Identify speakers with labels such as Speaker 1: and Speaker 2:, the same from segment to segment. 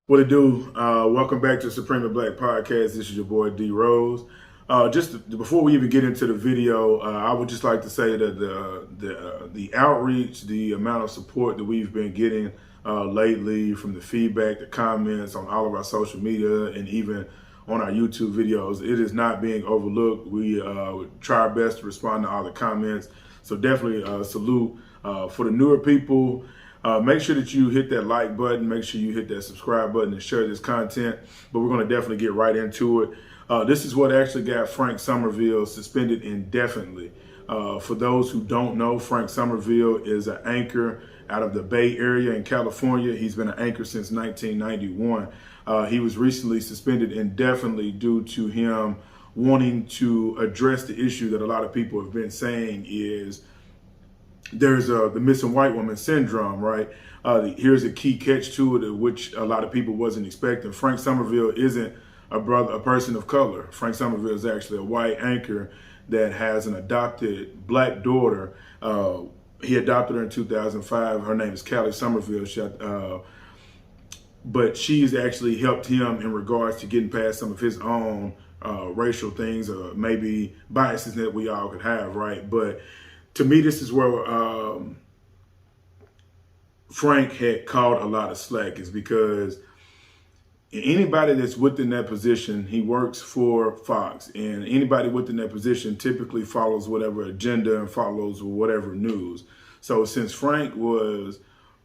Speaker 1: What it do? Welcome back to Supremely Black Podcast. This is your boy D Rose. Before we even get into the video, I would just like to say that the outreach, the amount of support that we've been getting lately, from the feedback, the comments on all of our social media, and even on our YouTube videos, it is not being overlooked. We try our best to respond to all the comments. So definitely salute for the newer people. Make sure that you hit that like button. Make sure you hit that subscribe button and share this content. But we're going to definitely get right into it. This is what actually got Frank Somerville suspended indefinitely. For those who don't know, Frank Somerville is an anchor out of the Bay Area in California. He's been an anchor since 1991. He was recently suspended indefinitely due to him wanting to address the issue that a lot of people have been saying is there's the missing white woman syndrome, right? Here's a key catch to it, which a lot of people wasn't expecting. Frank Somerville isn't a person of color. Frank Somerville is actually a white anchor that has an adopted black daughter. He adopted her in 2005. Her name is Callie Somerville. But she's actually helped him in regards to getting past some of his own racial things, or maybe biases that we all could have, right? But to me, this is where Frank had caught a lot of slack, is because anybody that's within that position, he works for Fox, and anybody within that position typically follows whatever agenda and follows whatever news. So since Frank was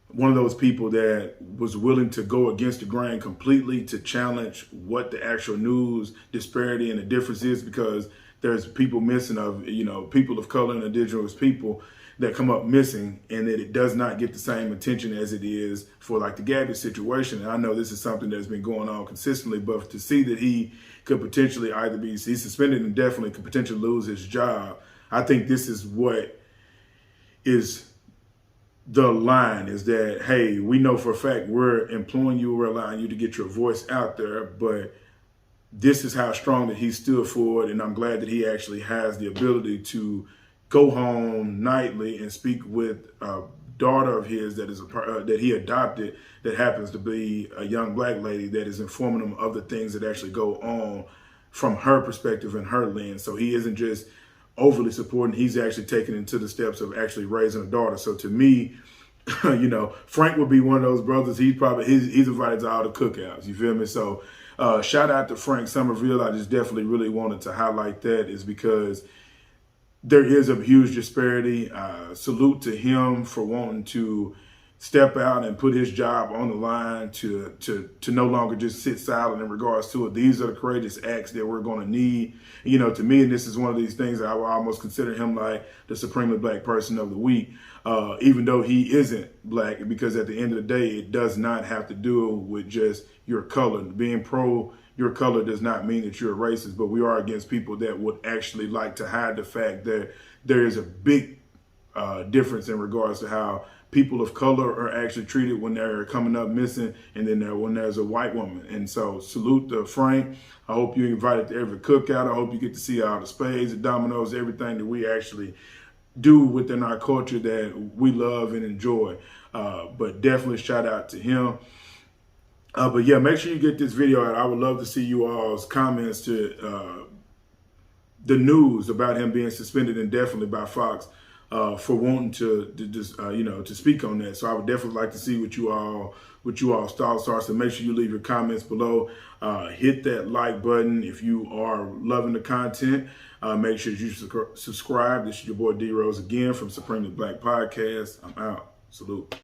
Speaker 1: one of those people that was willing to go against the grain completely to challenge what the actual news disparity and the difference is, because there's people missing of, people of color and indigenous people that come up missing, and that it does not get the same attention as it is for like the Gabby situation. And I know this is something that's been going on consistently, but to see that he could potentially either be, he's suspended and definitely could potentially lose his job, I think this is what is the line, is that, hey, we know for a fact we're employing you, we're allowing you to get your voice out there, but this is how strong that he stood for it. And I'm glad that he actually has the ability to go home nightly and speak with a daughter of his that is that he adopted, that happens to be a young black lady, that is informing him of the things that actually go on from her perspective and her lens. So he isn't just overly supporting, he's actually taking into the steps of actually raising a daughter. So to me, Frank would be one of those brothers. He's invited to all the cookouts. You feel me? So shout out to Frank Somerville. I just definitely really wanted to highlight that, is because there is a huge disparity. Salute to him for wanting to step out and put his job on the line to no longer just sit silent in regards to it. These are the courageous acts that we're going to need. To me, and this is one of these things that I would almost consider him like the supremely black person of the week, even though he isn't black, because at the end of the day, it does not have to do with just your color. Being pro your color does not mean that you're a racist, but we are against people that would actually like to hide the fact that there is a big difference in regards to how people of color are actually treated when they're coming up missing, and then when there's a white woman. And so salute to Frank. I hope you're invited to every cookout. I hope you get to see all the spades, the dominoes, everything that we actually do within our culture that we love and enjoy. But definitely shout out to him. But yeah, make sure you get this video out. I would love to see you all's comments to the news about him being suspended indefinitely by Fox for wanting to just to speak on that. So I would definitely like to see what you all's thoughts are. So make sure you leave your comments below. Hit that like button if you are loving the content. Make sure you subscribe. This is your boy D Rose again from Supremely Black Podcast. I'm out. Salute.